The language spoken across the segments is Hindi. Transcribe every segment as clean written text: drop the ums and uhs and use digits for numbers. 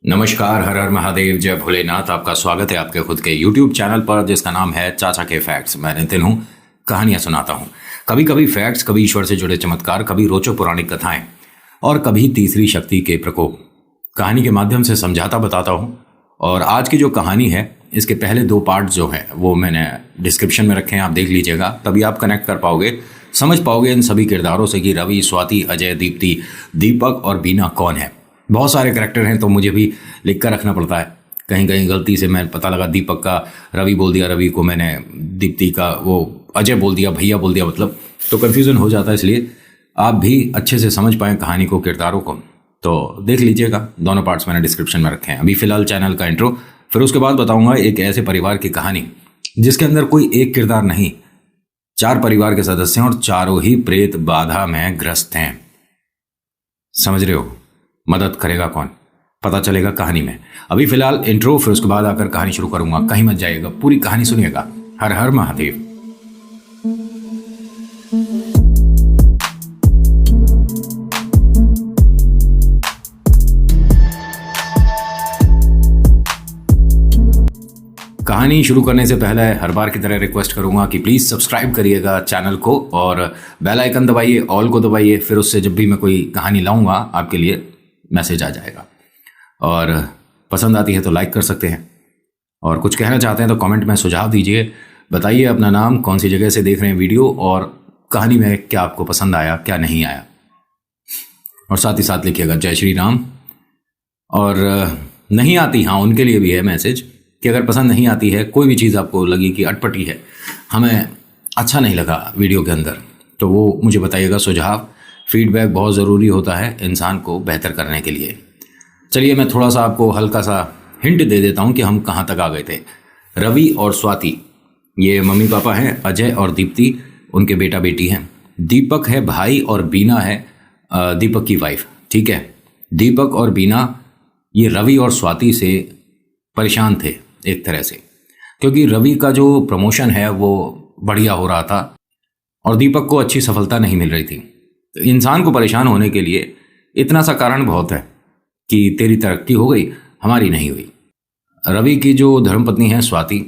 नमस्कार, हर हर महादेव, जय भोलेनाथ। आपका स्वागत है आपके खुद के YouTube चैनल पर जिसका नाम है चाचा के फैक्ट्स। मैं नितिन हूँ, कहानियाँ सुनाता हूँ। कभी कभी फैक्ट्स, कभी ईश्वर से जुड़े चमत्कार, कभी रोचक पौराणिक कथाएं और कभी तीसरी शक्ति के प्रकोप। कहानी के माध्यम से समझाता बताता हूँ। और आज की जो कहानी है, इसके पहले दो पार्ट जो हैं वो मैंने डिस्क्रिप्शन में रखे हैं, आप देख लीजिएगा। तभी आप कनेक्ट कर पाओगे, समझ पाओगे इन सभी किरदारों से कि रवि, स्वाति, अजय, दीप्ति, दीपक और बीना कौन है। बहुत सारे कैरेक्टर हैं तो मुझे भी लिख कर रखना पड़ता है। कहीं कहीं गलती से मैं पता लगा दीपक का रवि बोल दिया, रवि को मैंने दीप्ति का वो अजय बोल दिया, भैया बोल दिया, मतलब तो कन्फ्यूज़न हो जाता है। इसलिए आप भी अच्छे से समझ पाएँ कहानी को, किरदारों को, तो देख लीजिएगा। दोनों पार्ट्स मैंने डिस्क्रिप्शन में रखे हैं। अभी फ़िलहाल चैनल का इंट्रो, फिर उसके बाद बताऊँगा एक ऐसे परिवार की कहानी जिसके अंदर कोई एक किरदार नहीं, 4 परिवार के सदस्य हैं और चारों ही प्रेत बाधा में ग्रस्त हैं। समझ रहे हो? मदद करेगा कौन, पता चलेगा कहानी में। अभी फिलहाल इंट्रो, फिर उसके बाद आकर कहानी शुरू करूंगा। कहीं मत जाइएगा, पूरी कहानी सुनिएगा। हर हर महादेव। कहानी शुरू करने से पहले हर बार की तरह रिक्वेस्ट करूंगा कि प्लीज़ सब्सक्राइब करिएगा चैनल को और बेल आइकन दबाइए, ऑल को दबाइए। फिर उससे जब भी मैं कोई कहानी लाऊंगा आपके लिए मैसेज आ जाएगा। और पसंद आती है तो लाइक कर सकते हैं, और कुछ कहना चाहते हैं तो कमेंट में सुझाव दीजिए। बताइए अपना नाम, कौन सी जगह से देख रहे हैं वीडियो, और कहानी में क्या आपको पसंद आया, क्या नहीं आया। और साथ ही साथ लिखिएगा जय श्री राम। और नहीं आती, हाँ, उनके लिए भी है मैसेज कि अगर पसंद नहीं आती है, कोई भी चीज़ आपको लगी कि अटपटी है, हमें अच्छा नहीं लगा वीडियो के अंदर, तो वो मुझे बताइएगा। सुझाव, फीडबैक बहुत ज़रूरी होता है इंसान को बेहतर करने के लिए। चलिए मैं थोड़ा सा आपको हल्का सा हिंट दे देता हूँ कि हम कहाँ तक आ गए थे। रवि और स्वाति ये मम्मी पापा हैं, अजय और दीप्ति उनके बेटा बेटी हैं, दीपक है भाई और बीना है दीपक की वाइफ। ठीक है, दीपक और बीना ये रवि और स्वाति से परेशान थे एक तरह से, क्योंकि रवि का जो प्रमोशन है वो बढ़िया हो रहा था और दीपक को अच्छी सफलता नहीं मिल रही थी। तो इंसान को परेशान होने के लिए इतना सा कारण बहुत है कि तेरी तरक्की हो गई, हमारी नहीं हुई। रवि की जो धर्मपत्नी है स्वाति,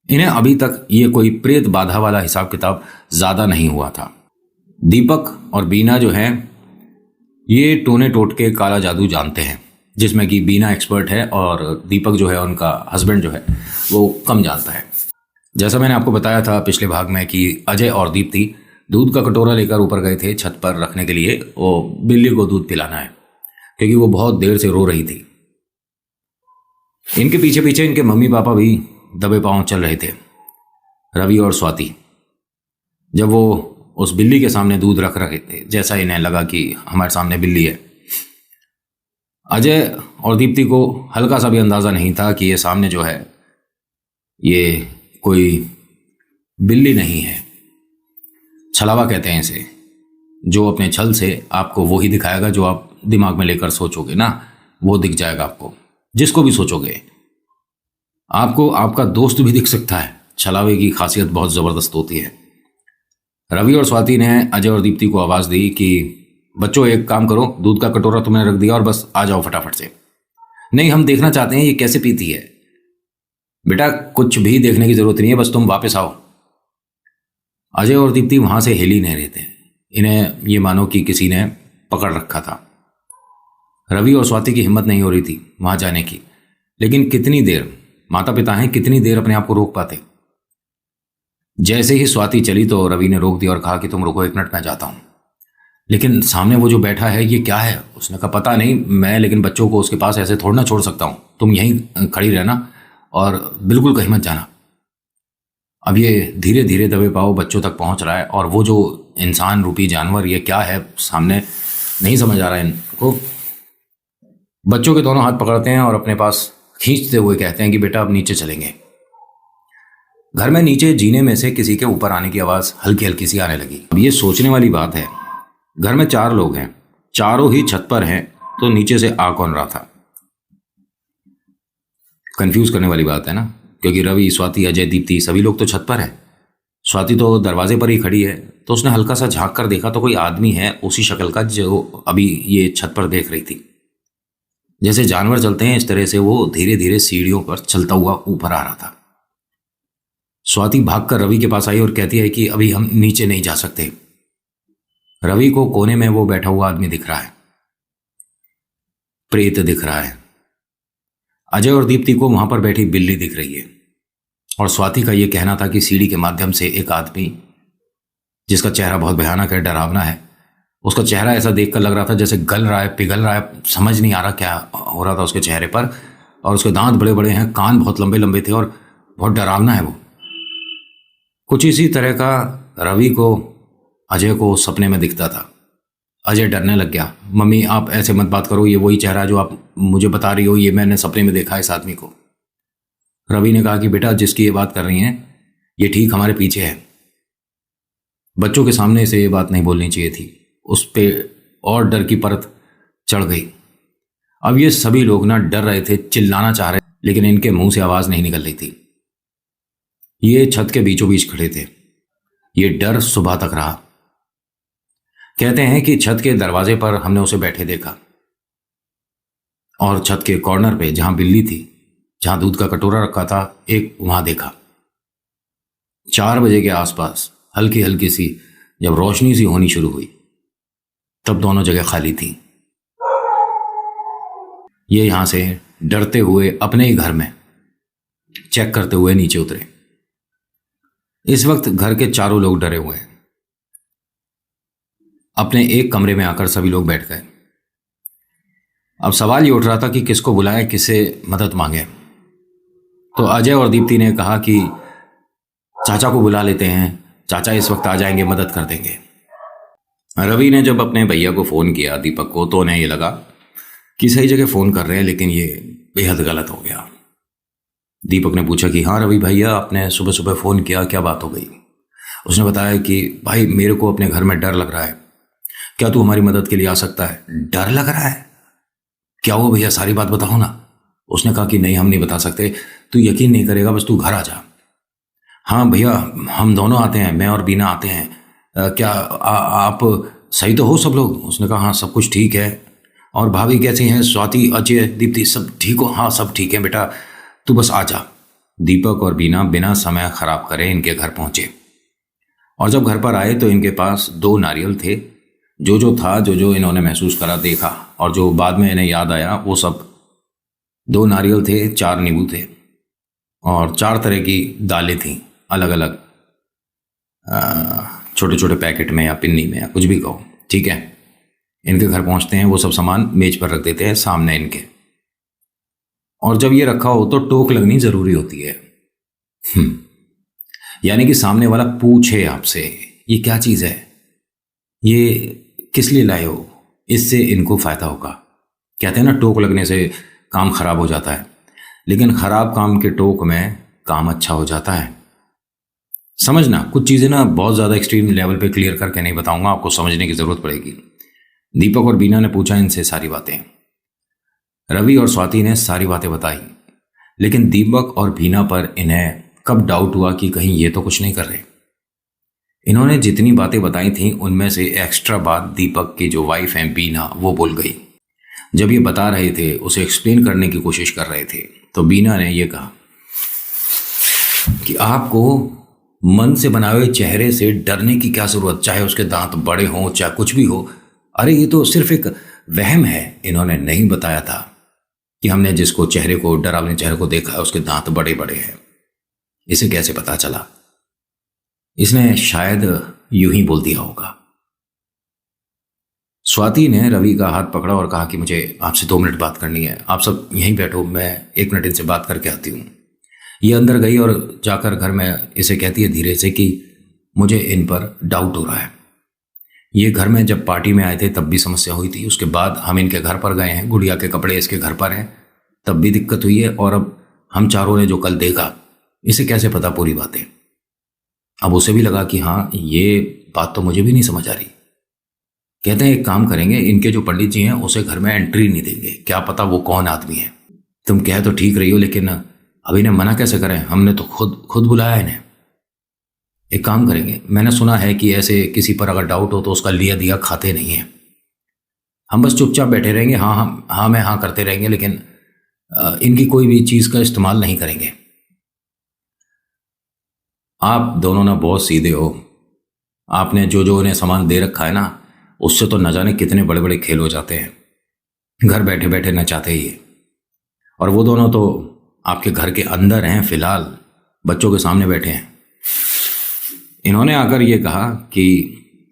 इन्हें अभी तक ये कोई प्रेत बाधा वाला हिसाब किताब ज़्यादा नहीं हुआ था। दीपक और बीना जो हैं ये टोने टोटके काला जादू जानते हैं, जिसमें कि बीना एक्सपर्ट है और दीपक जो है उनका हस्बैंड जो है वो कम जानता है। जैसा मैंने आपको बताया था पिछले भाग में कि अजय और दीप्ति दूध का कटोरा लेकर ऊपर गए थे छत पर रखने के लिए, वो बिल्ली को दूध पिलाना है, क्योंकि वो बहुत देर से रो रही थी। इनके पीछे पीछे इनके मम्मी पापा भी दबे पांव चल रहे थे। रवि और स्वाति जब वो उस बिल्ली के सामने दूध रख रहे थे, जैसा इन्हें लगा कि हमारे सामने बिल्ली है, अजय और दीप्ति को हल्का सा भी अंदाज़ा नहीं था कि ये सामने जो है ये कोई बिल्ली नहीं है। छलावा कहते हैं इसे, जो अपने छल से आपको वही दिखाएगा जो आप दिमाग में लेकर सोचोगे ना, वो दिख जाएगा आपको। जिसको भी सोचोगे, आपको आपका दोस्त भी दिख सकता है। छलावे की खासियत बहुत ज़बरदस्त होती है। रवि और स्वाति ने अजय और दीप्ति को आवाज़ दी कि बच्चों एक काम करो, दूध का कटोरा तुमने रख दिया और बस आ जाओ फटाफट से। नहीं, हम देखना चाहते हैं ये कैसे पीती है। बेटा कुछ भी देखने की ज़रूरत नहीं है, बस तुम वापस आओ। अजय और दीप्ति वहाँ से हिल ही नहीं रहे थे। इन्हें ये मानो कि किसी ने पकड़ रखा था। रवि और स्वाति की हिम्मत नहीं हो रही थी वहाँ जाने की, लेकिन कितनी देर, माता पिता हैं, कितनी देर अपने आप को रोक पाते। जैसे ही स्वाति चली तो रवि ने रोक दिया और कहा कि तुम रुको, 1 मिनट मैं जाता हूँ। लेकिन सामने वो जो बैठा है ये क्या है? उसने कहा पता नहीं मैं, लेकिन बच्चों को उसके पास ऐसे थोड़ा ना छोड़ सकता हूँ। तुम यहीं खड़ी रहना और बिल्कुल कहीं मत जाना। अब ये धीरे धीरे दबे पाँव बच्चों तक पहुँच रहा है, और वो जो इंसान रूपी जानवर ये क्या है सामने, नहीं समझ आ रहा है इनको। बच्चों के दोनों हाथ पकड़ते हैं और अपने पास खींचते हुए कहते हैं कि बेटा अब नीचे चलेंगे। घर में नीचे जीने में से किसी के ऊपर आने की आवाज़ हल्की हल्की सी आने लगी। अब ये सोचने वाली बात है, घर में 4 लोग हैं, चारों ही छत पर हैं, तो नीचे से आ कौन रहा था? कंफ्यूज करने वाली बात है ना, क्योंकि रवि, स्वाति, अजय, दीप्ति सभी लोग तो छत पर है। स्वाति तो दरवाजे पर ही खड़ी है, तो उसने हल्का सा झांक कर देखा तो कोई आदमी है उसी शक्ल का जो अभी ये छत पर देख रही थी। जैसे जानवर चलते हैं इस तरह से वो धीरे धीरे सीढ़ियों पर चलता हुआ ऊपर आ रहा था। स्वाति भागकर रवि के पास आई और कहती है कि अभी हम नीचे नहीं जा सकते। रवि को कोने में वो बैठा हुआ आदमी दिख रहा है, प्रेत दिख रहा है। अजय और दीप्ति को वहां पर बैठी बिल्ली दिख रही है। और स्वाति का यह कहना था कि सीढ़ी के माध्यम से एक आदमी जिसका चेहरा बहुत भयानक है, डरावना है, उसका चेहरा ऐसा देखकर लग रहा था जैसे गल रहा है, पिघल रहा है, समझ नहीं आ रहा क्या हो रहा था उसके चेहरे पर। और उसके दांत बड़े बड़े हैं, कान बहुत लंबे लंबे थे और बहुत डरावना है वो। कुछ इसी तरह का रवि को अजय को सपने में दिखता था। अजय डरने लग गया। मम्मी आप ऐसे मत बात करो, ये वही चेहरा जो आप मुझे बता रही हो, ये मैंने सपने में देखा इस आदमी को। रवि ने कहा कि बेटा जिसकी ये बात कर रही हैं ये ठीक हमारे पीछे है। बच्चों के सामने से ये बात नहीं बोलनी चाहिए थी। उस पे और डर की परत चढ़ गई। अब ये सभी लोग ना डर रहे थे, चिल्लाना चाह रहे, लेकिन इनके मुंह से आवाज नहीं निकल रही थी। ये छत के बीचों बीच खड़े थे। ये डर सुबह तक रहा। कहते हैं कि छत के दरवाजे पर हमने उसे बैठे देखा और छत के कॉर्नर पे जहां बिल्ली थी, जहां दूध का कटोरा रखा था, एक वहां देखा। 4 बजे के आसपास हल्की हल्की सी जब रोशनी सी होनी शुरू हुई तब दोनों जगह खाली थी। ये यहां से डरते हुए अपने ही घर में चेक करते हुए नीचे उतरे। इस वक्त घर के चारों लोग डरे हुए हैं। अपने एक कमरे में आकर सभी लोग बैठ गए। अब सवाल ये उठ रहा था कि किसको बुलाएं, किससे मदद मांगे। तो अजय और दीप्ति ने कहा कि चाचा को बुला लेते हैं, चाचा इस वक्त आ जाएंगे, मदद कर देंगे। रवि ने जब अपने भैया को फ़ोन किया, दीपक को, तो उन्हें ये लगा कि सही जगह फ़ोन कर रहे हैं, लेकिन ये बेहद गलत हो गया। दीपक ने पूछा कि हाँ रवि भैया, आपने सुबह सुबह फ़ोन किया, क्या बात हो गई? उसने बताया कि भाई मेरे को अपने घर में डर लग रहा है, क्या तू हमारी मदद के लिए आ सकता है? डर लग रहा है? क्या हुआ भैया, सारी बात बताओ ना। उसने कहा कि नहीं, हम नहीं बता सकते, तू यकीन नहीं करेगा, बस तू घर आ जा। हाँ भैया, हम दोनों आते हैं, मैं और बीना आते हैं। क्या आप सही तो हो सब लोग? उसने कहा हाँ सब कुछ ठीक है। और भाभी कैसी हैं? स्वाति, अजय, दीप्ति सब ठीक हो? हाँ सब ठीक है बेटा, तू बस आ जा। दीपक और बीना बिना समय खराब करे इनके घर पहुंचे। और जब घर पर आए तो इनके पास 2 नारियल थे। जो था, जो इन्होंने महसूस करा, देखा, और जो बाद में इन्हें याद आया वो सब 2 नारियल थे, 4 नींबू थे और 4 तरह की दालें थीं, अलग अलग, छोटे छोटे पैकेट में या पिन्नी में या कुछ भी कहो, ठीक है। इनके घर पहुंचते हैं, वो सब सामान मेज पर रख देते हैं सामने इनके। और जब ये रखा हो तो टोक लगनी जरूरी होती है। यानी कि सामने वाला पूछे आपसे ये क्या चीज है, ये किस लिए लाए हो, इससे इनको फायदा होगा। कहते हैं ना टोक लगने से काम खराब हो जाता है, लेकिन खराब काम के टोक में काम अच्छा हो जाता है। समझना, कुछ चीजें ना बहुत ज्यादा एक्सट्रीम लेवल पे क्लियर करके नहीं बताऊंगा, आपको समझने की जरूरत पड़ेगी। दीपक और बीना ने पूछा इनसे सारी बातें। रवि और स्वाति ने सारी बातें बताई, लेकिन दीपक और बीना पर इन्हें कब डाउट हुआ कि कहीं ये तो कुछ नहीं कर रहे। इन्होंने जितनी बातें बताई थी उनमें से एक्स्ट्रा बात दीपक की जो वाइफ है बीना, वो बोल गई। जब ये बता रहे थे, उसे एक्सप्लेन करने की कोशिश कर रहे थे, तो बीना ने ये कहा कि आपको मन से बनाए हुए चेहरे से डरने की क्या जरूरत, चाहे उसके दांत बड़े हों चाहे कुछ भी हो। अरे ये तो सिर्फ एक वहम है। इन्होंने नहीं बताया था कि हमने जिसको चेहरे को, डरावने चेहरे को देखा है, उसके दांत बड़े बड़े हैं। इसे कैसे पता चला? इसने शायद यूं ही बोल दिया होगा। स्वाति ने रवि का हाथ पकड़ा और कहा कि मुझे आपसे 2 मिनट बात करनी है, आप सब यहीं बैठो, मैं 1 मिनट इनसे बात करके आती हूँ। ये अंदर गई और जाकर घर में इसे कहती है धीरे से कि मुझे इन पर डाउट हो रहा है। ये घर में जब पार्टी में आए थे तब भी समस्या हुई थी, उसके बाद हम इनके घर पर गए हैं, गुड़िया के कपड़े इसके घर पर हैं, तब भी दिक्कत हुई है, और अब हम चारों ने जो कल देखा, इसे कैसे पता पूरी बातें। अब उसे भी लगा कि हाँ ये बात तो मुझे भी नहीं समझ आ रही। कहते हैं एक काम करेंगे, इनके जो पंडित जी हैं उसे घर में एंट्री नहीं देंगे, क्या पता वो कौन आदमी है। तुम कह तो ठीक रही हो, लेकिन अब इन्हें मना कैसे करें? हमने तो खुद बुलाया इन्हें। एक काम करेंगे, मैंने सुना है कि ऐसे किसी पर अगर डाउट हो तो उसका लिया दिया खाते नहीं है, हम बस चुपचाप बैठे रहेंगे, हाँ हम हाँ मैं हाँ करते रहेंगे, लेकिन इनकी कोई भी चीज़ का इस्तेमाल नहीं करेंगे। आप दोनों ना बहुत सीधे हो। आपने जो जो उन्हें सामान दे रखा है ना, उससे तो न जाने कितने बड़े बड़े खेल हो जाते हैं। घर बैठे बैठे नचाते ही है। और वो दोनों तो आपके घर के अंदर हैं फिलहाल, बच्चों के सामने बैठे हैं। इन्होंने आकर ये कहा कि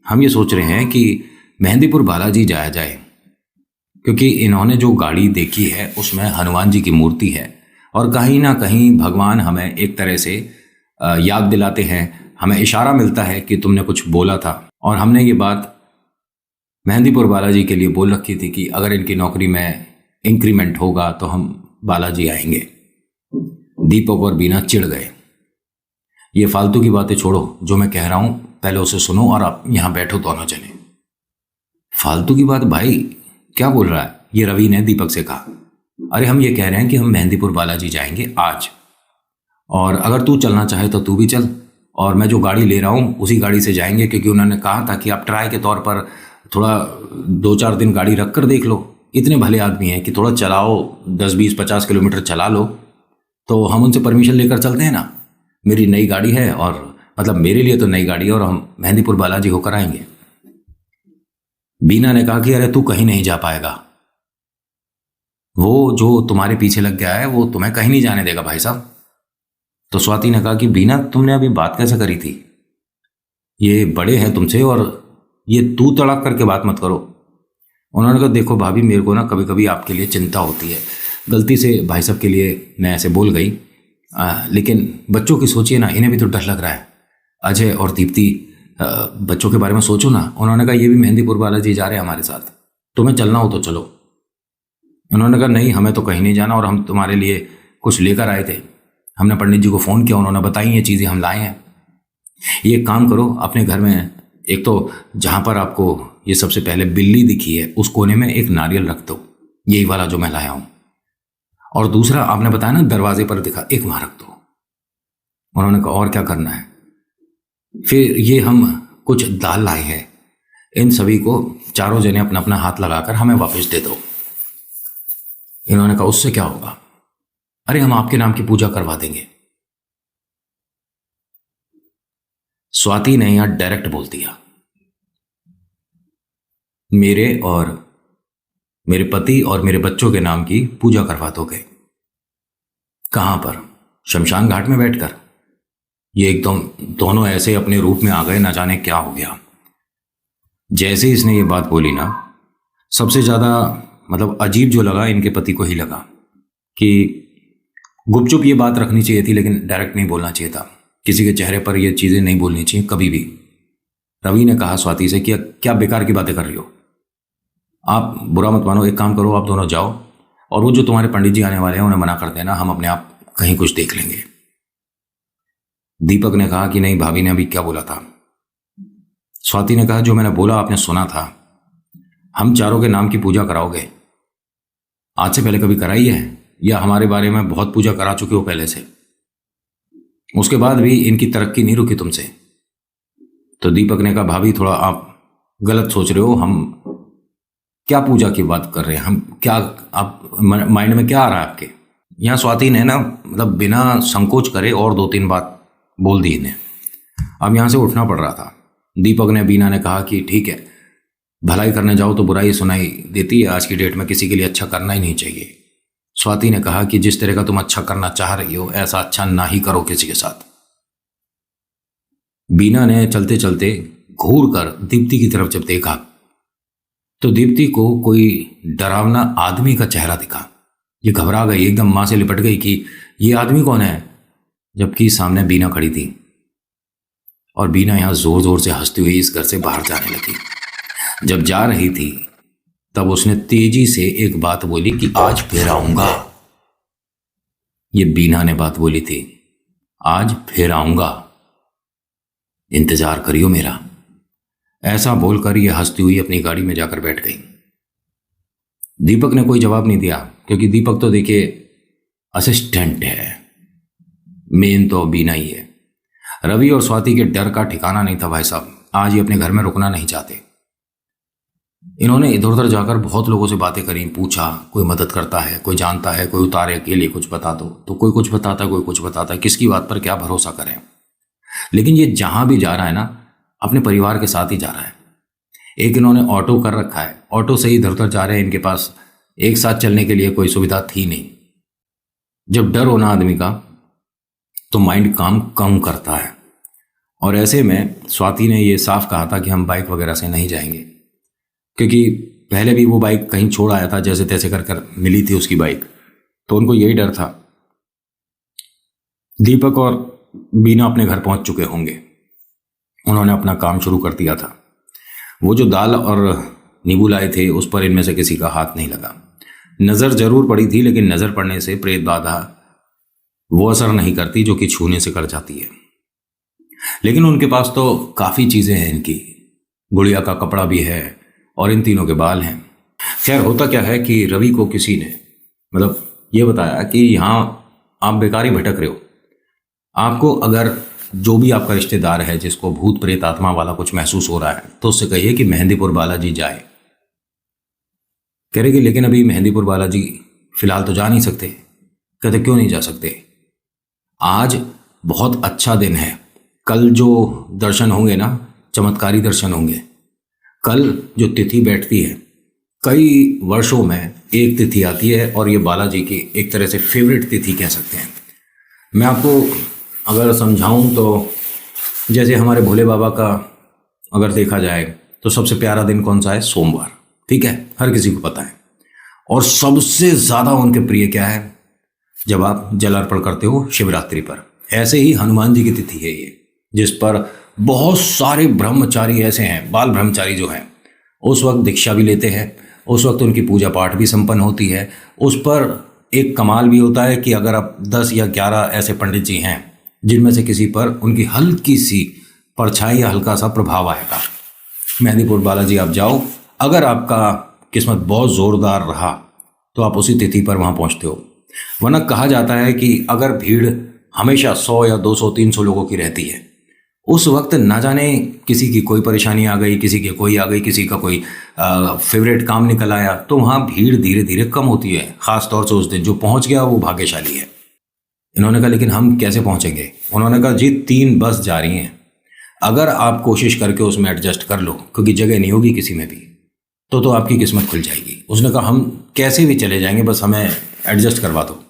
हम ये सोच रहे हैं कि मेहंदीपुर बालाजी जाया जाए, क्योंकि इन्होंने जो गाड़ी देखी है उसमें हनुमान जी की मूर्ति है, और कहीं ना कहीं भगवान हमें एक तरह से याद दिलाते हैं, हमें इशारा मिलता है कि तुमने कुछ बोला था। और हमने ये बात मेहंदीपुर बालाजी के लिए बोल रखी थी कि अगर इनकी नौकरी में इंक्रीमेंट होगा तो हम बालाजी आएंगे। दीपक और बीना चिढ़ गए। ये फालतू की बातें छोड़ो, जो मैं कह रहा हूं पहले उसे सुनो और आप यहां बैठो दोनों जने। फालतू की बात भाई, क्या बोल रहा है? ये रवि ने दीपक से कहा। अरे हम ये कह रहे हैं कि हम मेहंदीपुर बालाजी जाएंगे आज, और अगर तू चलना चाहे तो तू भी चल, और मैं जो गाड़ी ले रहा हूँ उसी गाड़ी से जाएंगे, क्योंकि उन्होंने कहा था कि आप ट्राई के तौर पर थोड़ा 2-4 दिन गाड़ी रख कर देख लो। इतने भले आदमी हैं कि थोड़ा चलाओ, 10-20-50 किलोमीटर चला लो, तो हम उनसे परमिशन लेकर चलते हैं ना। मेरी नई गाड़ी है, और मतलब मेरे लिए तो नई गाड़ी है, और हम मेहंदीपुर बालाजी होकर आएंगे। बीना ने कहा कि अरे तू कहीं नहीं जा पाएगा, वो जो तुम्हारे पीछे लग गया है वो तुम्हें कहीं नहीं जाने देगा भाई साहब। तो स्वाति ने कहा कि बीना तुमने अभी बात कैसे करी थी? ये बड़े हैं तुमसे, और ये तू तड़ाक करके बात मत करो। उन्होंने कहा देखो भाभी, मेरे को ना कभी कभी आपके लिए चिंता होती है, गलती से भाई साहब के लिए मैं ऐसे बोल गई, लेकिन बच्चों की सोचिए ना, इन्हें भी तो डर लग रहा है। अजय और दीप्ति, बच्चों के बारे में सोचो ना। उन्होंने कहा ये भी मेहंदीपुर बालाजी जा रहे हैं हमारे साथ, तुम्हें चलना हो तो चलो। उन्होंने कहा नहीं, हमें तो कहीं नहीं जाना, और हम तुम्हारे लिए कुछ लेकर आए थे। हमने पंडित जी को फ़ोन किया, उन्होंने बताई ये चीज़ें हम लाए हैं। ये काम करो, अपने घर में एक तो जहाँ पर आपको ये सबसे पहले बिल्ली दिखी है उस कोने में एक नारियल रख दो, यही वाला जो मैं लाया हूँ, और दूसरा आपने बताया ना दरवाजे पर दिखा, एक वहाँ रख दो। उन्होंने कहा और क्या करना है? फिर ये हम कुछ दाल लाए हैं, इन सभी को चारों जने अपना अपना हाथ लगाकर हमें वापस दे दो। इन्होंने कहा उससे क्या होगा? अरे हम आपके नाम की पूजा करवा देंगे। स्वाति ने यहां डायरेक्ट बोल दिया, मेरे और मेरे पति और मेरे बच्चों के नाम की पूजा करवा दोगे? कहां पर? शमशान घाट में बैठकर? ये एकदम दोनों ऐसे अपने रूप में आ गए, ना जाने क्या हो गया। जैसे ही इसने ये बात बोली ना, सबसे ज्यादा मतलब अजीब जो लगा इनके पति को ही लगा कि गुपचुप ये बात रखनी चाहिए थी, लेकिन डायरेक्ट नहीं बोलना चाहिए था। किसी के चेहरे पर ये चीजें नहीं बोलनी चाहिए कभी भी। रवि ने कहा स्वाति से कि क्या बेकार की बातें कर रही हो, आप बुरा मत मानो, एक काम करो आप दोनों जाओ, और वो जो तुम्हारे पंडित जी आने वाले हैं उन्हें मना कर देना, हम अपने आप कहीं कुछ देख लेंगे। दीपक ने कहा कि नहीं, भाभी ने अभी क्या बोला था? स्वाति ने कहा जो मैंने बोला आपने सुना था, हम चारों के नाम की पूजा कराओगे? आज से पहले कभी कराई है, या हमारे बारे में बहुत पूजा करा चुके हो पहले से? उसके बाद भी इनकी तरक्की नहीं रुकी तुमसे। तो दीपक ने कहा भाभी थोड़ा आप गलत सोच रहे हो, हम क्या पूजा की बात कर रहे हैं, हम क्या, आप माइंड में क्या आ रहा है आपके? यहाँ स्वाति ने ना मतलब बिना संकोच करे और 2-3 बात बोल दी इन्हें। अब यहाँ से उठना पड़ रहा था। दीपक ने, बीना ने कहा कि ठीक है, भलाई करने जाओ तो बुराई सुनाई देती है, आज की डेट में किसी के लिए अच्छा करना ही नहीं चाहिए। स्वाति ने कहा कि जिस तरह का तुम अच्छा करना चाह रही हो ऐसा अच्छा ना ही करो किसी के साथ। बीना ने चलते चलते घूर कर दीप्ति की तरफ जब देखा तो दीप्ति को कोई डरावना आदमी का चेहरा दिखा। ये घबरा गई, एकदम मां से लिपट गई कि ये आदमी कौन है, जबकि सामने बीना खड़ी थी। और बीना यहां जोर जोर से हंसती हुई इस घर से बाहर जाने लगी। जब जा रही थी तब उसने तेजी से एक बात बोली कि आज फिर आऊंगा। ये बीना ने बात बोली थी, आज फिर आऊंगा, इंतजार करियो मेरा। ऐसा बोलकर ये हंसती हुई अपनी गाड़ी में जाकर बैठ गई। दीपक ने कोई जवाब नहीं दिया, क्योंकि दीपक तो देखिए असिस्टेंट है, मेन तो बीना ही है। रवि और स्वाति के डर का ठिकाना नहीं था भाई साहब, आज ये अपने घर में रुकना नहीं चाहते। इन्होंने इधर उधर जाकर बहुत लोगों से बातें करी, पूछा कोई मदद करता है, कोई जानता है, कोई उतारे के लिए कुछ बता दो, तो कोई कुछ बताता, कोई कुछ बताता है। किसकी बात पर क्या भरोसा करें। लेकिन ये जहां भी जा रहा है ना, अपने परिवार के साथ ही जा रहा है। एक इन्होंने ऑटो कर रखा है, ऑटो से ही इधर उधर जा रहे हैं। इनके पास एक साथ चलने के लिए कोई सुविधा थी नहीं। जब डर हो ना आदमी का, तो माइंड काम कम करता है। और ऐसे में स्वाति ने ये साफ कहा था कि हम बाइक वगैरह से नहीं जाएंगे, क्योंकि पहले भी वो बाइक कहीं छोड़ आया था, जैसे तैसे कर कर मिली थी उसकी बाइक। तो उनको यही डर था। दीपक और बीना अपने घर पहुंच चुके होंगे, उन्होंने अपना काम शुरू कर दिया था। वो जो दाल और नींबू लाए थे उस पर इनमें से किसी का हाथ नहीं लगा। नज़र जरूर पड़ी थी, लेकिन नज़र पड़ने से प्रेत बाधा वो असर नहीं करती जो कि छूने से कर जाती है। लेकिन उनके पास तो काफ़ी चीज़ें हैं इनकी। गुड़िया का कपड़ा भी है और इन तीनों के बाल हैं। खैर, होता क्या है कि रवि को किसी ने मतलब ये बताया कि यहाँ आप बेकार ही भटक रहे हो। आपको अगर जो भी आपका रिश्तेदार है जिसको भूत प्रेत आत्मा वाला कुछ महसूस हो रहा है, तो उससे कहिए कि मेहंदीपुर बालाजी जाए। कह रहे कि लेकिन अभी मेहंदीपुर बालाजी फिलहाल तो जा नहीं सकते। कहते क्यों नहीं जा सकते? आज बहुत अच्छा दिन है। कल जो दर्शन होंगे ना, चमत्कारी दर्शन होंगे। कल जो तिथि बैठती है, कई वर्षों में एक तिथि आती है और ये बालाजी की एक तरह से फेवरेट तिथि कह सकते हैं। मैं आपको अगर समझाऊं तो जैसे हमारे भोले बाबा का अगर देखा जाए तो सबसे प्यारा दिन कौन सा है? सोमवार। ठीक है, हर किसी को पता है। और सबसे ज़्यादा उनके प्रिय क्या है? जब आप जल अर्पण करते हो शिवरात्रि पर। ऐसे ही हनुमान जी की तिथि है ये, जिस पर बहुत सारे ब्रह्मचारी ऐसे हैं, बाल ब्रह्मचारी जो हैं, उस वक्त दीक्षा भी लेते हैं। उस वक्त उनकी पूजा पाठ भी संपन्न होती है। उस पर एक कमाल भी होता है कि अगर आप 10 या 11 ऐसे पंडित जी हैं जिनमें से किसी पर उनकी हल्की सी परछाई या हल्का सा प्रभाव आएगा, मेहंदीपुर बालाजी आप जाओ। अगर आपका किस्मत बहुत जोरदार रहा तो आप उसी तिथि पर वहां पहुंचते हो। वरना कहा जाता है कि अगर भीड़ हमेशा 100 या 200 300 लोगों की रहती है, उस वक्त ना जाने किसी की कोई परेशानी आ गई, किसी की कोई आ गई, किसी का कोई फेवरेट काम निकल आया, तो वहां भीड़ धीरे धीरे कम होती है। खास तौर से उस दिन जो पहुंच गया वो भाग्यशाली है। इन्होंने कहा लेकिन हम कैसे पहुंचेंगे? उन्होंने कहा जी 3 बस जा रही हैं, अगर आप कोशिश करके उसमें एडजस्ट कर लो, क्योंकि जगह नहीं होगी किसी में भी, तो आपकी किस्मत खुल जाएगी। उसने कहा हम कैसे भी चले जाएंगे, बस हमें एडजस्ट करवा दो।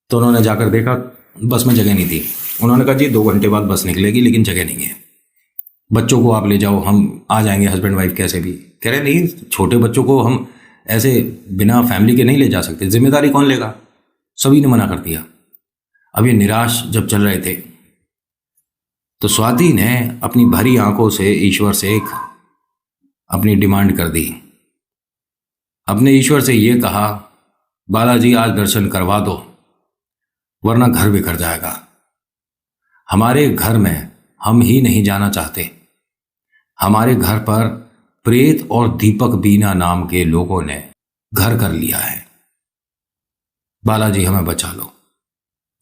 तो उन्होंने जाकर देखा बस में जगह नहीं थी। उन्होंने कहा जी 2 घंटे बाद बस निकलेगी, लेकिन जगह नहीं है। बच्चों को आप ले जाओ, हम आ जाएंगे हस्बैंड वाइफ कैसे भी। कह रहे नहीं, छोटे बच्चों को हम ऐसे बिना फैमिली के नहीं ले जा सकते, जिम्मेदारी कौन लेगा? सभी ने मना कर दिया। अब ये निराश जब चल रहे थे तो स्वाति ने अपनी भरी आंखों से ईश्वर से एक अपनी डिमांड कर दी। अपने ईश्वर से ये कहा, बालाजी आज दर्शन करवा दो, वरना घर बिखर जाएगा। हमारे घर में हम ही नहीं जाना चाहते। हमारे घर पर प्रेत और दीपक बीना नाम के लोगों ने घर कर लिया है। बालाजी हमें बचा लो।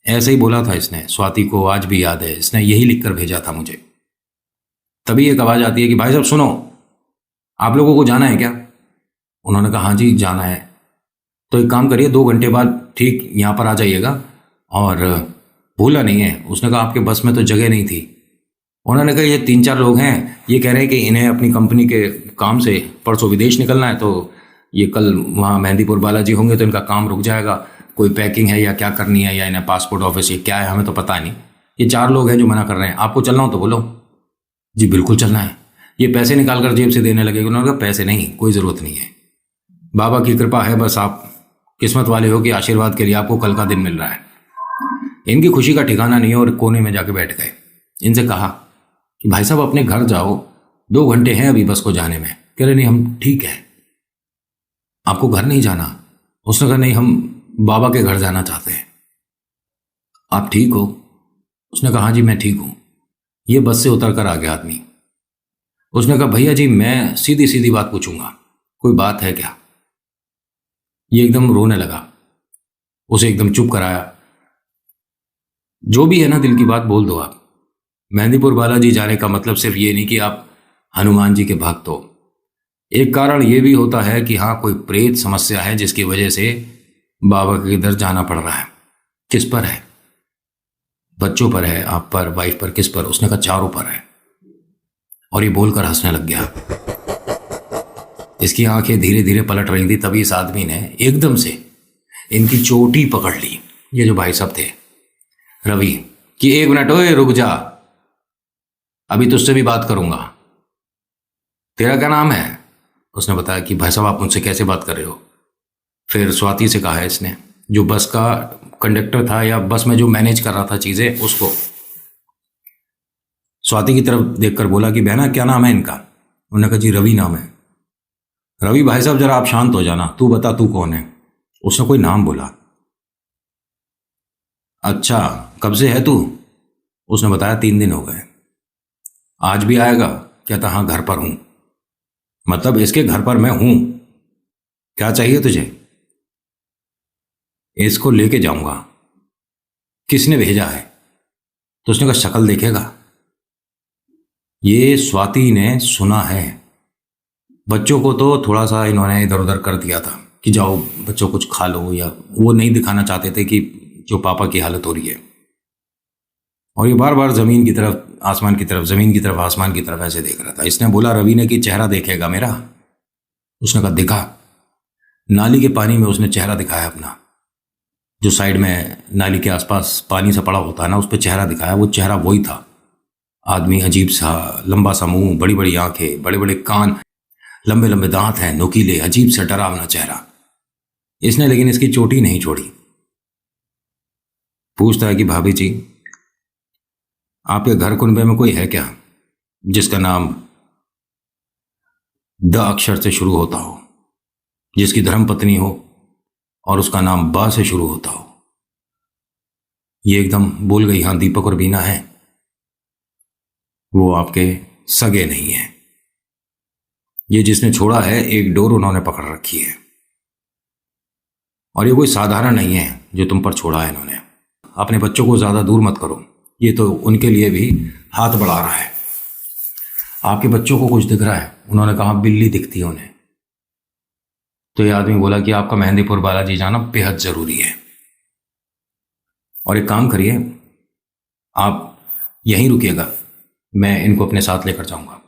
ऐसे ही बोला था इसने। स्वाति को आज भी याद है, इसने यही लिखकर भेजा था मुझे। तभी एक आवाज आती है कि भाई साहब सुनो, आप लोगों को जाना है क्या? उन्होंने कहा हाँ जी जाना है। तो एक काम करिए, 2 घंटे बाद ठीक यहाँ पर आ जाइएगा। और भूला नहीं है। उसने कहा आपके बस में तो जगह नहीं थी। उन्होंने कहा ये 3-4 लोग हैं, ये कह रहे हैं कि इन्हें अपनी कंपनी के काम से परसों विदेश निकलना है, तो ये कल वहाँ मेहंदीपुर बालाजी होंगे तो इनका काम रुक जाएगा। कोई पैकिंग है या क्या करनी है, या इन्हें पासपोर्ट ऑफिस या क्या है, हमें तो पता नहीं। ये 4 लोग हैं जो मना कर रहे हैं। आपको चलना हो तो बोलो। जी बिल्कुल चलना है। ये पैसे निकाल कर जेब से देने लगे। उन्होंने कहा पैसे नहीं, कोई ज़रूरत नहीं है, बाबा की कृपा है, बस आप किस्मत वाले हो कि आशीर्वाद के लिए आपको कल का दिन मिल रहा है। इनकी खुशी का ठिकाना नहीं है और कोने में जाके बैठ गए। इनसे कहा कि भाई साहब अपने घर जाओ, 2 घंटे हैं अभी बस को जाने में। कह रहे नहीं हम ठीक है, आपको घर नहीं जाना? उसने कहा नहीं, हम बाबा के घर जाना चाहते हैं। आप ठीक हो? उसने कहा हाँ जी मैं ठीक हूं। ये बस से उतर कर आ गया आदमी। उसने कहा भैया जी मैं सीधी सीधी बात पूछूंगा, कोई बात है क्या? ये एकदम रोने लगा। उसे एकदम चुप कराया। जो भी है ना दिल की बात बोल दो आप। मेहंदीपुर बालाजी जाने का मतलब सिर्फ ये नहीं कि आप हनुमान जी के भक्त हो। एक कारण ये भी होता है कि हाँ कोई प्रेत समस्या है जिसकी वजह से बाबा के इधर जाना पड़ रहा है। किस पर है? बच्चों पर है, आप पर, वाइफ पर, किस पर? उसने कहा चारों पर है। और ये बोलकर हंसने लग गया। इसकी आंखें धीरे धीरे पलट रही थी, तभी इस आदमी ने एकदम से इनकी चोटी पकड़ ली, ये जो भाई साहब थे रवि, कि 1 मिनट, ओए रुक जा, अभी तुझसे भी बात करूंगा। तेरा क्या नाम है? उसने बताया कि भाई साहब आप मुझसे कैसे बात कर रहे हो? फिर स्वाति से कहा है इसने, जो बस का कंडक्टर था या बस में जो मैनेज कर रहा था चीजें, उसको। स्वाति की तरफ देखकर बोला कि बहना क्या नाम है इनका? उन्होंने कहा जी रवि नाम है। रवि भाई साहब जरा आप शांत हो जाना, तू बता तू कौन है? उसने कोई नाम बोला। अच्छा कब से है तू? उसने बताया 3 दिन हो गए। आज भी आएगा? कहता हाँ घर पर हूं। मतलब इसके घर पर मैं हूं? क्या चाहिए तुझे? इसको लेके जाऊंगा। किसने भेजा है? तो उसने कहा शक्ल देखेगा। ये स्वाति ने सुना है। बच्चों को तो थोड़ा सा इन्होंने इधर उधर कर दिया था कि जाओ बच्चों कुछ खा लो, या वो नहीं दिखाना चाहते थे कि जो पापा की हालत हो रही है। और ये बार बार जमीन की तरफ आसमान की तरफ, जमीन की तरफ आसमान की तरफ ऐसे देख रहा था। इसने बोला रवि ने कि चेहरा देखेगा मेरा? उसने कहा दिखा। नाली के पानी में उसने चेहरा दिखाया अपना, जो साइड में नाली के आसपास पानी सा पड़ा होता है ना, उस पर चेहरा दिखाया। वो चेहरा वही था। आदमी अजीब सा, लंबा सा मुंह, बड़ी बड़ी आंखें, बड़े बड़े कान, लंबे लंबे दांत हैं, नुकीले, अजीब सा डरावना चेहरा। इसने लेकिन इसकी चोटी नहीं छोड़ी। पूछता है कि भाभी जी आपके घर कुनबे में कोई है क्या जिसका नाम द अक्षर से शुरू होता हो, जिसकी धर्मपत्नी हो और उसका नाम बा से शुरू होता हो? ये एकदम बोल गई हाँ दीपक और बीना है। वो आपके सगे नहीं है। ये जिसने छोड़ा है एक डोर उन्होंने पकड़ रखी है, और ये कोई साधारण नहीं है जो तुम पर छोड़ा है इन्होंने। अपने बच्चों को ज्यादा दूर मत करो, ये तो उनके लिए भी हाथ बढ़ा रहा है। आपके बच्चों को कुछ दिख रहा है? उन्होंने कहा बिल्ली दिखती है उन्हें। तो ये आदमी बोला कि आपका मेहंदीपुर बालाजी जाना बेहद जरूरी है, और एक काम करिए आप यहीं रुकिएगा, मैं इनको अपने साथ लेकर जाऊंगा।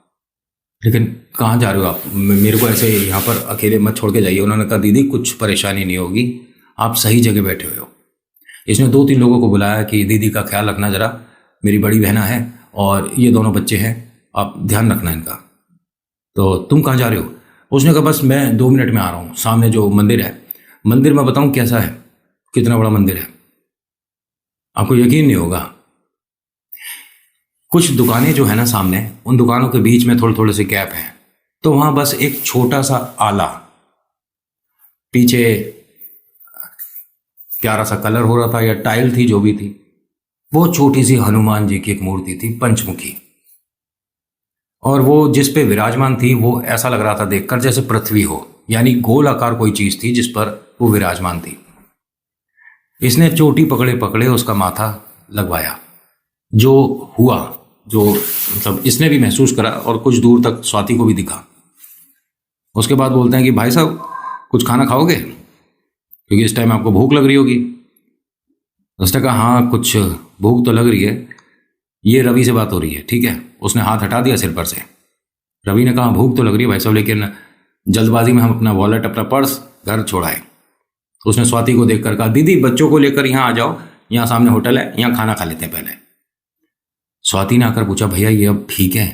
लेकिन कहाँ जा रहे हो आप? मेरे को ऐसे यहाँ पर अकेले मत छोड़ के जाइए। उन्होंने कहा दीदी कुछ परेशानी नहीं होगी, आप सही जगह बैठे हुए हो। इसने 2-3 लोगों को बुलाया कि दीदी का ख्याल रखना जरा, मेरी बड़ी बहना है और ये दोनों बच्चे हैं, आप ध्यान रखना इनका। तो तुम कहाँ जा रहे हो? उसने कहा बस मैं 2 मिनट में आ रहा हूँ। सामने जो मंदिर है, मंदिर में बताऊँ कैसा है, कितना बड़ा मंदिर है, आपको यकीन नहीं होगा। कुछ दुकानें जो है ना सामने, उन दुकानों के बीच में थोड़े थोड़े से गैप हैं, तो वहां बस एक छोटा सा आला, पीछे प्यारा सा कलर हो रहा था या टाइल थी जो भी थी, वो छोटी सी हनुमान जी की एक मूर्ति थी पंचमुखी। और वो जिस पे विराजमान थी वो ऐसा लग रहा था देखकर जैसे पृथ्वी हो, यानी गोल आकार कोई चीज थी जिस पर वो विराजमान थी। इसने चोटी पकड़े पकड़े उसका माथा लगवाया। जो हुआ, जो मतलब इसने भी महसूस करा और कुछ दूर तक स्वाति को भी दिखा। उसके बाद बोलते हैं कि भाई साहब कुछ खाना खाओगे, क्योंकि इस टाइम आपको भूख लग रही होगी। उसने कहा हाँ कुछ भूख तो लग रही है। ये रवि से बात हो रही है, ठीक है? उसने हाथ हटा दिया सिर पर से। रवि ने कहा भूख तो लग रही है भाई साहब, लेकिन जल्दबाजी में हम अपना वॉलेट, अपना पर्स घर छोड़ाए। उसने स्वाति को देखकर कहा दीदी बच्चों को लेकर यहाँ आ जाओ, यहाँ सामने होटल है, यहाँ खाना खा लेते हैं पहले। स्वाति ने आकर पूछा भैया ये अब ठीक है?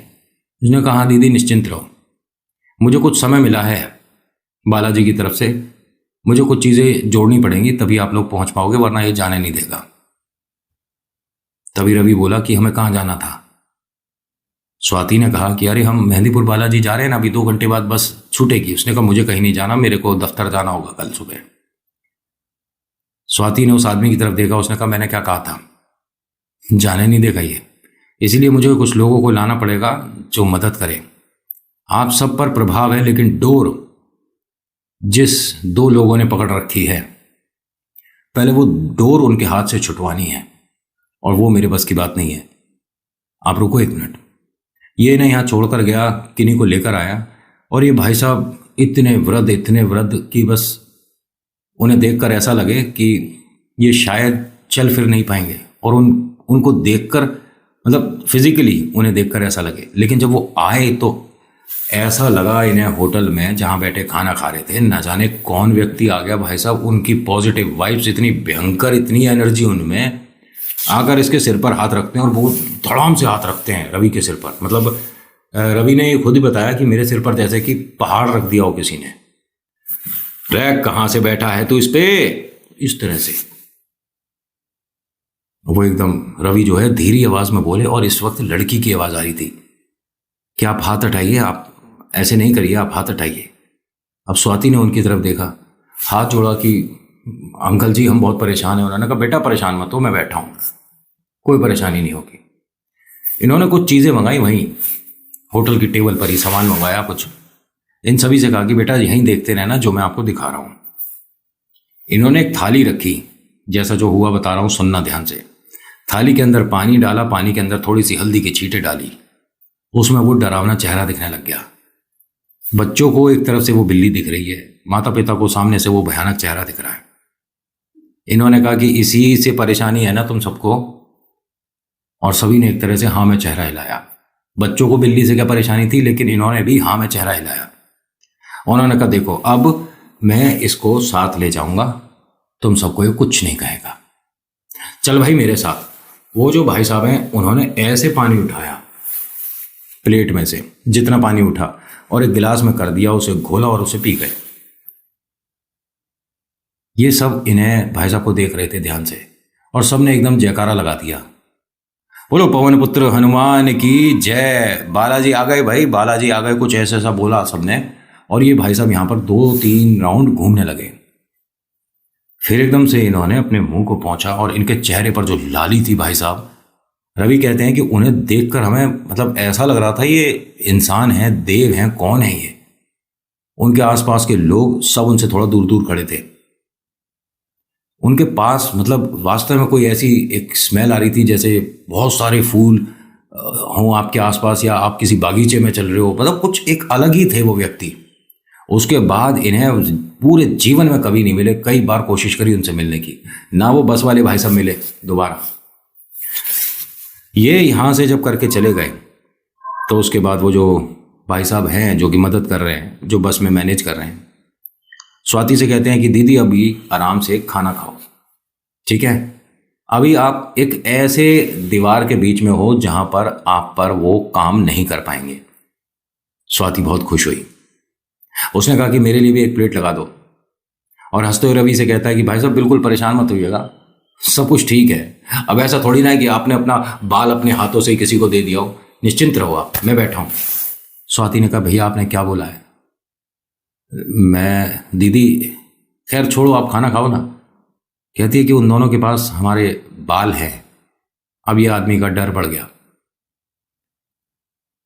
उसने कहा हाँ दीदी निश्चिंत रहो, मुझे कुछ समय मिला है बालाजी की तरफ से, मुझे कुछ चीजें जोड़नी पड़ेंगी तभी आप लोग पहुंच पाओगे, वरना ये जाने नहीं देगा। तभी रवि बोला कि हमें कहाँ जाना था? स्वाति ने कहा कि अरे हम मेहंदीपुर बालाजी जा रहे हैं ना, अभी 2 घंटे बाद बस छूटेगी। उसने कहा मुझे कहीं नहीं जाना, मेरे को दफ्तर जाना होगा कल सुबह। स्वाति ने उस आदमी की तरफ देखा। उसने कहा मैंने क्या कहा था, जाने नहीं देगा ये, इसीलिए मुझे कुछ लोगों को लाना पड़ेगा जो मदद करें। आप सब पर प्रभाव है, लेकिन डोर जिस 2 लोगों ने पकड़ रखी है, पहले वो डोर उनके हाथ से छुटवानी है, और वो मेरे बस की बात नहीं है। आप रुको 1 मिनट। ये ना यहाँ छोड़कर गया, किन्हीं को लेकर आया, और ये भाई साहब इतने वृद्ध कि बस उन्हें देखकर ऐसा लगे कि ये शायद चल फिर नहीं पाएंगे, और उनको देखकर मतलब फिजिकली उन्हें देखकर ऐसा लगे। लेकिन जब वो आए तो ऐसा लगा इन्हें होटल में जहाँ बैठे खाना खा रहे थे, न जाने कौन व्यक्ति आ गया भाई साहब। उनकी पॉजिटिव वाइब्स इतनी भयंकर, इतनी एनर्जी उनमें, आकर इसके सिर पर हाथ रखते हैं और बहुत धड़ाम से हाथ रखते हैं रवि के सिर पर। मतलब रवि ने खुद ही बताया कि मेरे सिर पर जैसे कि पहाड़ रख दिया हो किसी ने। रैक कहाँ से बैठा है तू इस पे, इस तरह से वो एकदम रवि जो है धीरी आवाज में बोले, और इस वक्त लड़की की आवाज आ रही थी कि आप हाथ हटाइए, आप ऐसे नहीं करिए, आप हाथ हटाइए। अब स्वाति ने उनकी तरफ देखा, हाथ जोड़ा कि अंकल जी हम बहुत परेशान हैं। उन्होंने कहा बेटा परेशान मत हो, मैं बैठा हूं, कोई परेशानी नहीं होगी। इन्होंने कुछ चीज़ें मंगाई, वहीं होटल की टेबल पर ही सामान मंगवाया कुछ। इन सभी से कहा कि बेटा यहीं देखते रहना जो मैं आपको दिखा रहा हूं। इन्होंने एक थाली रखी, जैसा जो हुआ बता रहा हूं, सुनना ध्यान से। थाली के अंदर पानी डाला, पानी के अंदर थोड़ी सी हल्दी की छींटे डाली, उसमें वो डरावना चेहरा दिखने लग गया। बच्चों को एक तरफ से वो बिल्ली दिख रही है, माता पिता को सामने से वो भयानक चेहरा दिख रहा है। इन्होंने कहा कि इसी से परेशानी है ना तुम सबको, और सभी ने एक तरह से हाँ में चेहरा हिलाया। बच्चों को बिल्ली से क्या परेशानी थी, लेकिन इन्होंने भी हाँ में चेहरा हिलाया। उन्होंने कहा देखो अब मैं इसको साथ ले जाऊंगा, तुम सबको ये कुछ नहीं कहेगा, चल भाई मेरे साथ। वो जो भाई साहब हैं उन्होंने ऐसे पानी उठाया प्लेट में से, जितना पानी उठा, और एक गिलास में कर दिया, उसे घोला और उसे पी गए। ये सब इन्हें भाई साहब को देख रहे थे ध्यान से, और सबने एकदम जयकारा लगा दिया, बोलो पवन पुत्र हनुमान की जय, बालाजी आ गए भाई, बालाजी आ गए, कुछ ऐसा ऐसा बोला सबने। और ये भाई साहब यहाँ पर 2-3 राउंड घूमने लगे। फिर एकदम से इन्होंने अपने मुंह को पहुंचा, और इनके चेहरे पर जो लाली थी भाई साहब, रवि कहते हैं कि उन्हें देखकर हमें मतलब ऐसा लग रहा था ये इंसान है, देव हैं, कौन है ये। उनके आसपास के लोग सब उनसे थोड़ा दूर दूर खड़े थे। उनके पास मतलब वास्तव में कोई ऐसी एक स्मेल आ रही थी जैसे बहुत सारे फूल हों आपके आसपास, या आप किसी बागीचे में चल रहे हो, मतलब कुछ एक अलग ही थे वो व्यक्ति। उसके बाद इन्हें पूरे जीवन में कभी नहीं मिले, कई बार कोशिश करी उनसे मिलने की, ना वो बस वाले भाई साहब मिले दोबारा। ये यहाँ से जब करके चले गए तो उसके बाद वो जो भाई साहब हैं जो कि मदद कर रहे हैं, जो बस में मैनेज कर रहे हैं, स्वाति से कहते हैं कि दीदी अभी आराम से खाना खाओ, ठीक है, अभी आप एक ऐसे दीवार के बीच में हो जहां पर आप पर वो काम नहीं कर पाएंगे। स्वाति बहुत खुश हुई, उसने कहा कि मेरे लिए भी एक प्लेट लगा दो, और हंसते हुए रवि से कहता है कि भाई साहब बिल्कुल परेशान मत होइएगा, सब कुछ ठीक है। अब ऐसा थोड़ी ना है कि आपने अपना बाल अपने हाथों से ही किसी को दे दिया हो, निश्चिंत रहो आप, मैं बैठा हूं। स्वाति ने कहा भैया आपने क्या बोला है? मैं दीदी खैर छोड़ो, आप खाना खाओ ना। कहती है कि उन दोनों के पास हमारे बाल हैं। अब ये आदमी का डर बढ़ गया।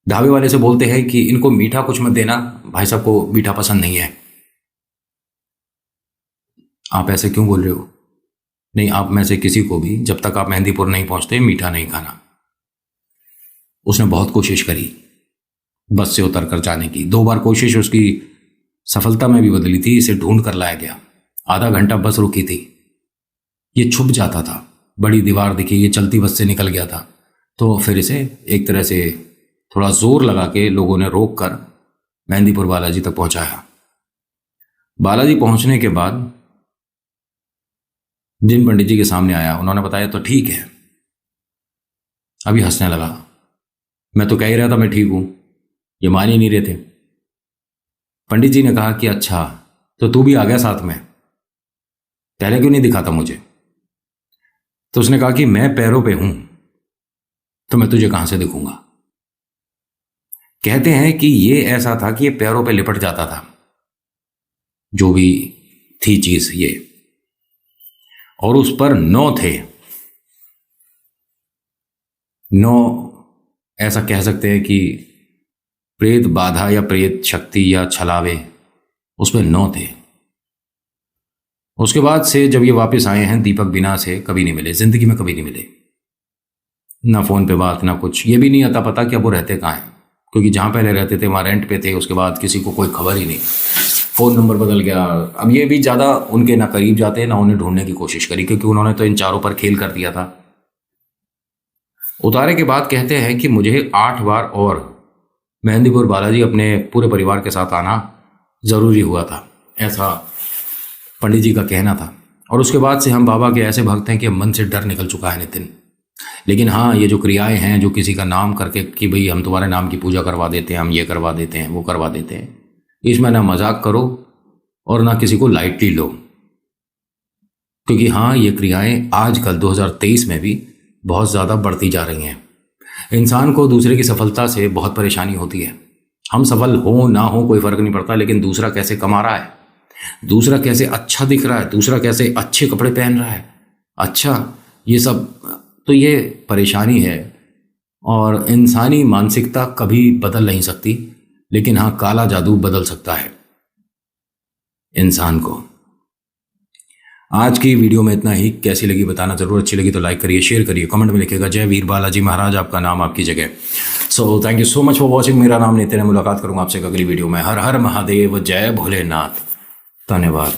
ढाबे वाले से बोलते हैं कि इनको मीठा कुछ मत देना, भाई साहब को मीठा पसंद नहीं है। आप ऐसे क्यों बोल रहे हो? नहीं, आप में से किसी को भी जब तक आप मेहंदीपुर नहीं पहुंचते मीठा नहीं खाना। उसने बहुत कोशिश करी बस से उतर कर जाने की, 2 बार कोशिश उसकी सफलता में भी बदली थी। इसे ढूंढ कर लाया गया, आधा घंटा बस रुकी थी, ये छुप जाता था, बड़ी दीवार दिखी, ये चलती बस से निकल गया था। तो फिर इसे एक तरह से थोड़ा जोर लगा के लोगों ने रोक कर मेहंदीपुर बालाजी तक पहुंचाया। बालाजी पहुंचने के बाद जिन पंडित जी के सामने आया, उन्होंने बताया तो ठीक है। अभी हंसने लगा, मैं तो कह ही रहा था मैं ठीक हूं, ये मान ही नहीं रहे थे। पंडित जी ने कहा कि अच्छा तो तू भी आ गया साथ में, पहले क्यों नहीं दिखाता मुझे? तो उसने कहा कि मैं पैरों पे हूं तो मैं तुझे कहां से दिखूंगा। कहते हैं कि ये ऐसा था कि ये पैरों पे लिपट जाता था, जो भी थी चीज ये, और उस पर 9 थे। 9 ऐसा कह सकते हैं कि प्रेत बाधा या प्रेत शक्ति या छलावे, उसमें 9 थे। उसके बाद से जब ये वापस आए हैं, दीपक बिना से कभी नहीं मिले, जिंदगी में कभी नहीं मिले, ना फोन पे बात ना कुछ। ये भी नहीं आता पता कि अब वो रहते कहाँ हैं, क्योंकि जहाँ पहले रहते थे वहाँ रेंट पे थे, उसके बाद किसी को कोई खबर ही नहीं, फ़ोन नंबर बदल गया। अब ये भी ज़्यादा उनके ना करीब जाते ना उन्हें ढूंढने की कोशिश करी, क्योंकि उन्होंने तो इन चारों पर खेल कर दिया था। उतारे के बाद कहते हैं कि मुझे 8 बार और मेहंदीपुर बालाजी अपने पूरे परिवार के साथ आना ज़रूरी हुआ था, ऐसा पंडित जी का कहना था। और उसके बाद से हम बाबा के ऐसे भक्त हैं कि मन से डर निकल चुका है नितिन। लेकिन हाँ, ये जो क्रियाएं हैं, जो किसी का नाम करके कि भाई हम तुम्हारे नाम की पूजा करवा देते हैं, हम ये करवा देते हैं, वो करवा देते हैं, इसमें ना मजाक करो और ना किसी को लाइटली लो। क्योंकि हाँ, ये क्रियाएं आजकल 2023 में भी बहुत ज़्यादा बढ़ती जा रही हैं। इंसान को दूसरे की सफलता से बहुत परेशानी होती है। हम सफल हो ना हो कोई फ़र्क नहीं पड़ता, लेकिन दूसरा कैसे कमा रहा है, दूसरा कैसे अच्छा दिख रहा है, दूसरा कैसे अच्छे कपड़े पहन रहा है, अच्छा ये सब, तो ये परेशानी है। और इंसानी मानसिकता कभी बदल नहीं सकती, लेकिन हाँ, काला जादू बदल सकता है इंसान को। आज की वीडियो में इतना ही। कैसी लगी बताना जरूर, अच्छी लगी तो लाइक करिए, शेयर करिए, कमेंट में लिखिएगा जय वीर बालाजी महाराज, आपका नाम आपकी जगह। So thank you so much for watching. मेरा नाम नितिन है, मुलाकात करूंगा आपसे अगली वीडियो में। हर हर महादेव, जय भोलेनाथ, धन्यवाद।